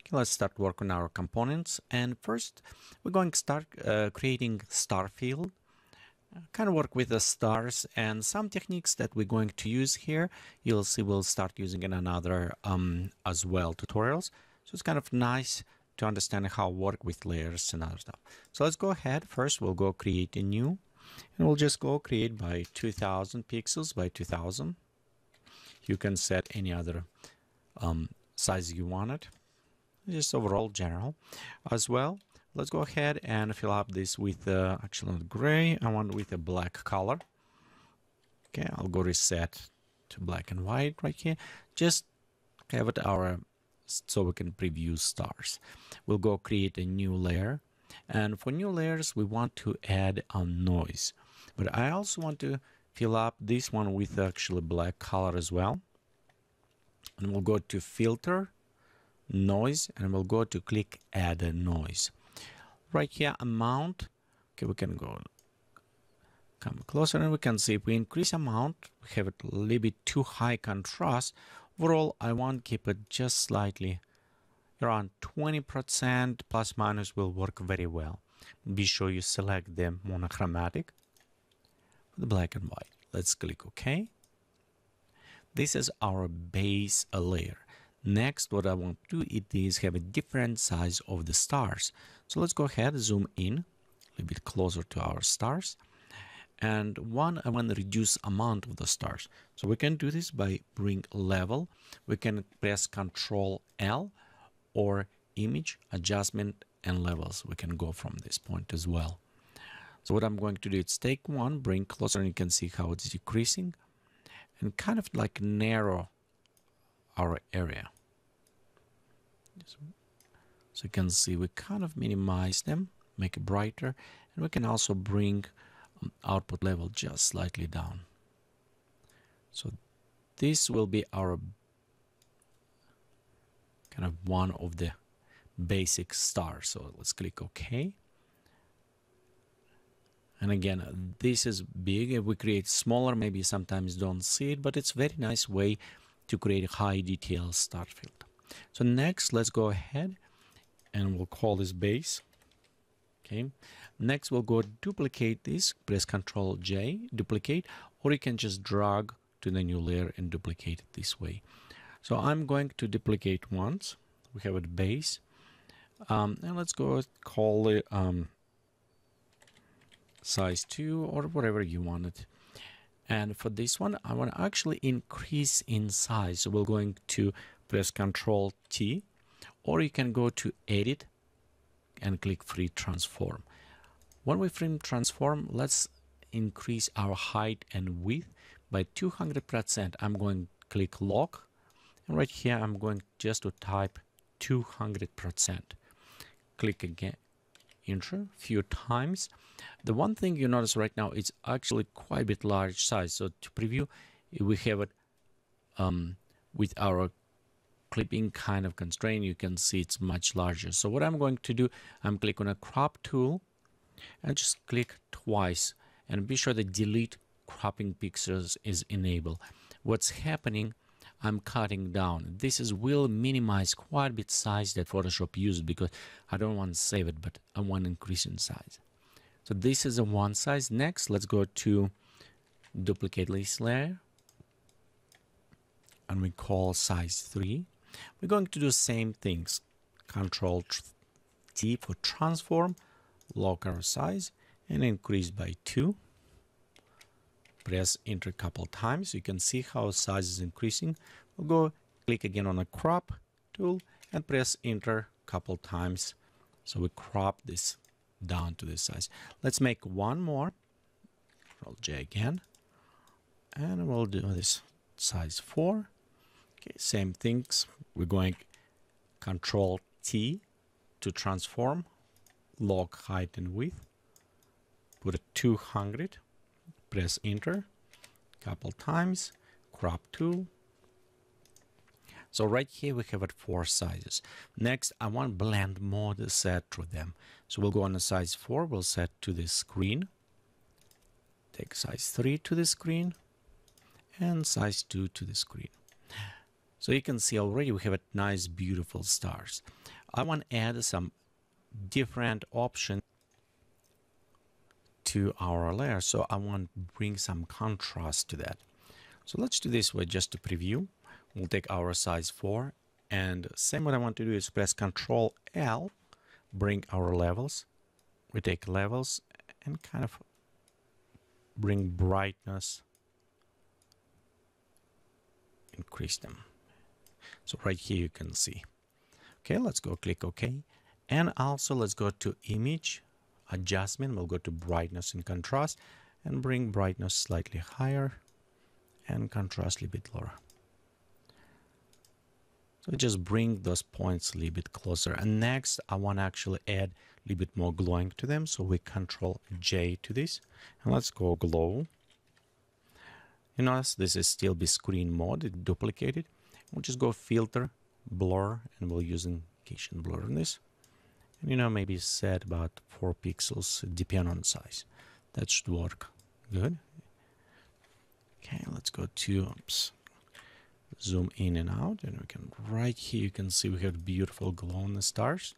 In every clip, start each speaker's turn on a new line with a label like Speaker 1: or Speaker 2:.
Speaker 1: Okay, let's start work on our components. And first, we're going to start creating star field. Kind of work with the stars and some techniques that we're going to use here. You'll see we'll start using in another as well tutorials. So it's kind of nice to understand how work with layers and other stuff. So let's go ahead. First, we'll go create a new, and we'll just go create by 2000 pixels by 2000. You can set any other size you want it. Just overall general as well. Let's go ahead and fill up this with actually not gray. I want with a black color. Okay, I'll go reset to black and white right here. Just have it our so we can preview stars. We'll go create a new layer, and for new layers we want to add a noise. But I also want to fill up this one with actually black color as well. And we'll go to filter, noise, and we'll go to click add a noise. Right here, amount. Okay, we can go come closer and we can see if we increase amount, we have it a little bit too high contrast. Overall, I want to keep it just slightly around 20%, plus minus will work very well. Be sure you select the monochromatic, the black and white. Let's click OK. This is our base layer. Next, what I want to do is have a different size of the stars. So let's go ahead, zoom in a little bit closer to our stars. And one, I want to reduce amount of the stars. So we can do this by bring level. We can press Control L or image, adjustment, and levels. We can go from this point as well. So what I'm going to do is take one, bring closer, and you can see how it's decreasing. And kind of like narrow our area. So you can see we kind of minimize them, make it brighter, and we can also bring output level just slightly down. So this will be our kind of one of the basic stars. So let's click OK. And again, this is big. If we create smaller, maybe sometimes don't see it, but it's a very nice way to create a high detail star field. So next, let's go ahead and we'll call this base. Okay. Next, we'll go duplicate this, press Ctrl J, duplicate, or you can just drag to the new layer and duplicate it this way. So I'm going to duplicate once. We have a base. And let's go call it size 2 or whatever you want it. And for this one, I want to actually increase in size. So we're going to press Ctrl T, or you can go to Edit and click Free Transform. When we free transform, let's increase our height and width by 200%. I'm going to click Lock, and right here I'm going just to type 200%. Click again, Enter a few times. The one thing you notice right now, it's actually quite a bit large size. So to preview, we have it with our clipping kind of constraint. You can see it's much larger. So what I'm going to do, I'm click on a crop tool and just click twice and be sure the delete cropping pixels is enabled. What's happening, I'm cutting down. This will minimize quite a bit size that Photoshop used because I don't want to save it, but I want to increase in size. So this is a one size. Next, let's go to duplicate this layer and we call size 3. We're going to do same things. Control T for transform, lock our size and increase by 2. Press Enter a couple times. You can see how size is increasing. We'll go click again on the crop tool and press Enter a couple times. So we crop this down to this size. Let's make one more. Control J again. And we'll do this size 4. Okay, same things. We're going Control T to transform, lock height and width. Put it 200. Press Enter a couple times, crop tool. So right here we have it 4 sizes. Next, I want blend mode set through them. So we'll go on the size 4, we'll set to the screen. Take size 3 to the screen and size 2 to the screen. So you can see already we have a nice, beautiful stars. I want to add some different options to our layer. So I want to bring some contrast to that. So let's do this way just to preview. We'll take our size 4, and same what I want to do is press Control L, bring our levels. We take levels and kind of bring brightness, increase them. So right here you can see. Okay, let's go click OK. And also let's go to Image, Adjustment. We'll go to Brightness and Contrast and bring brightness slightly higher and contrast a little bit lower. So just bring those points a little bit closer. And next, I want to actually add a little bit more glowing to them. So we Control J to this. And let's go glow. You notice this is still be screen mode, it's duplicated. We'll just go Filter, Blur, and we'll use Indication Blur on this. And maybe set about 4 pixels, depending on size. That should work good. Okay, let's go to zoom in and out, and we can right here you can see we have beautiful glow on the stars,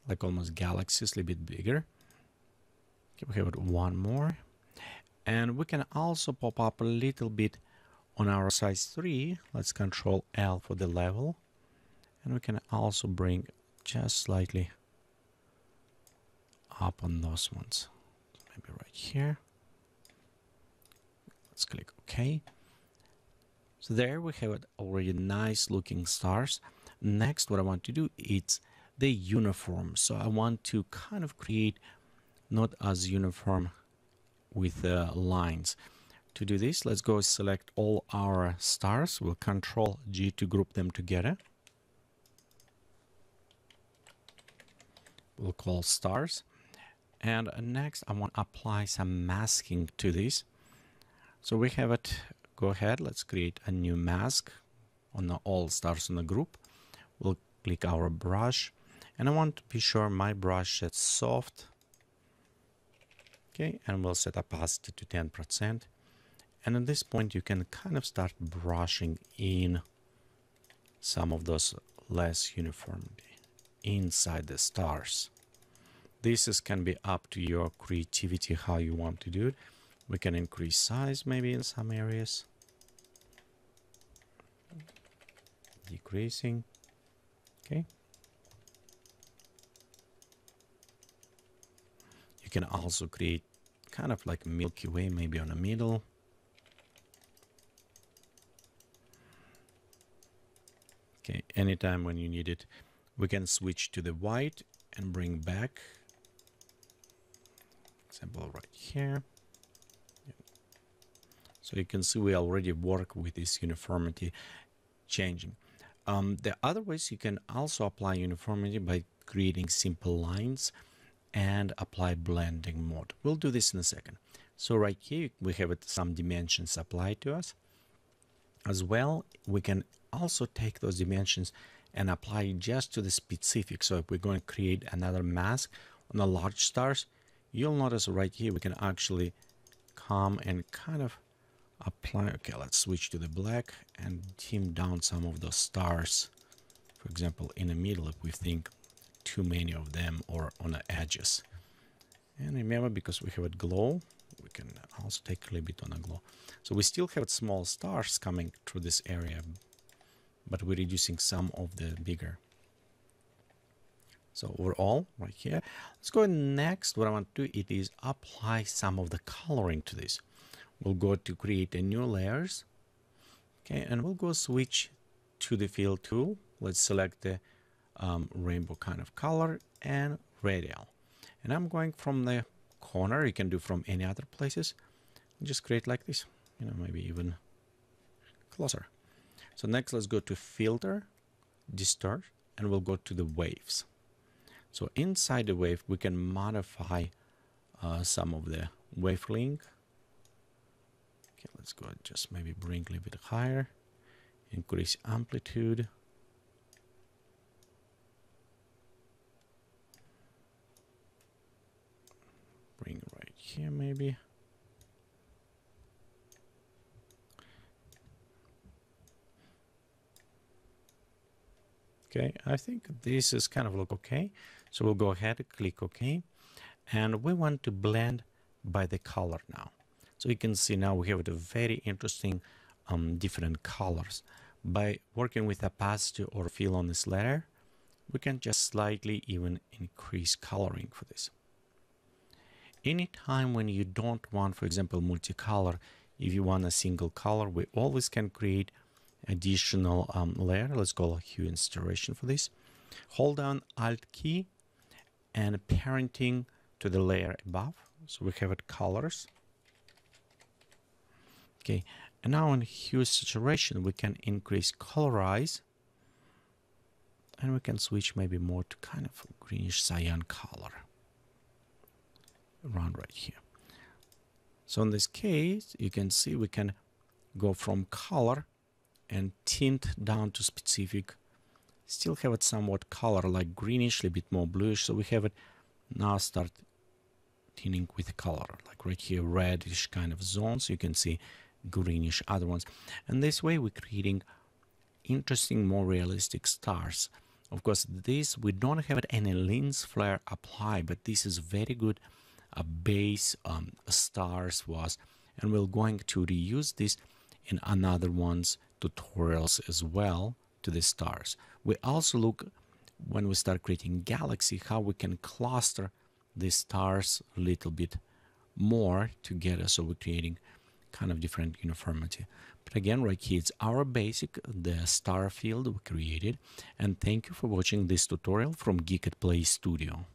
Speaker 1: like almost galaxies, a little bit bigger. Okay, we have one more, and we can also pop up a little bit on our size 3. Let's Control L for the level, and we can also bring just slightly up on those ones, maybe right here. Let's click OK. So there we have already nice looking stars. Next, what I want to do is the uniform. So I want to kind of create not as uniform with lines. To do this, let's go select all our stars. We'll Control G to group them together. We'll call stars. And next, I want to apply some masking to this. So we have it. Go ahead, let's create a new mask on all stars in the group. We'll click our brush, and I want to be sure my brush is soft. Okay, and we'll set opacity to 10%. And at this point, you can kind of start brushing in some of those less uniformity inside the stars. This can be up to your creativity, how you want to do it. We can increase size maybe in some areas. Decreasing. Okay. You can also create kind of like a Milky Way, maybe on the middle. Okay, anytime when you need it, we can switch to the white and bring back. Example right here. So you can see we already work with this uniformity changing. The other ways you can also apply uniformity by creating simple lines and apply blending mode. We'll do this in a second. So right here we have some dimensions applied to us. As well, we can also take those dimensions and apply just to the specific. So if we're going to create another mask on the large stars, you'll notice right here we can actually come and kind of apply. Okay, let's switch to the black and dim down some of those stars. For example, in the middle, if we think too many of them, or on the edges. And remember, because we have a glow, we can also take a little bit on a glow. So we still have small stars coming through this area, but we're reducing some of the bigger. So overall, right here, let's go next. What I want to do it is apply some of the coloring to this. We'll go to create a new layers. Okay, and we'll go switch to the fill tool. Let's select the rainbow kind of color and radial. And I'm going from the corner. You can do from any other places. Just create like this, maybe even closer. So next, let's go to filter, distort, and we'll go to the waves. So inside the wave, we can modify some of the wave length. Okay, let's go just maybe bring a little bit higher, increase amplitude. Bring right here maybe. Okay, I think this is kind of look okay. So we'll go ahead and click OK. And we want to blend by the color now. So you can see now we have a very interesting different colors. By working with opacity or fill on this layer, we can just slightly even increase coloring for this. Anytime when you don't want, for example, multicolor, if you want a single color, we always can create additional layer. Let's call a hue and saturation for this. Hold down Alt key and parenting to the layer above. So we have it colors. Okay, and now on hue saturation, we can increase colorize. And we can switch maybe more to kind of greenish cyan color around right here. So in this case, you can see we can go from color and tint down to specific. Still have it somewhat color like greenish, a bit more bluish. So we have it now start tinting with color, like right here, reddish kind of zones. You can see greenish other ones. And this way we're creating interesting, more realistic stars. Of course, this we don't have any lens flare apply, but this is very good base stars was, and we're going to reuse this in another one's tutorials as well to the stars. We also look when we start creating galaxy how we can cluster the stars a little bit more together, so we're creating kind of different uniformity. But again, right here it's our basic the star field we created, and thank you for watching this tutorial from Geekatplay Studio.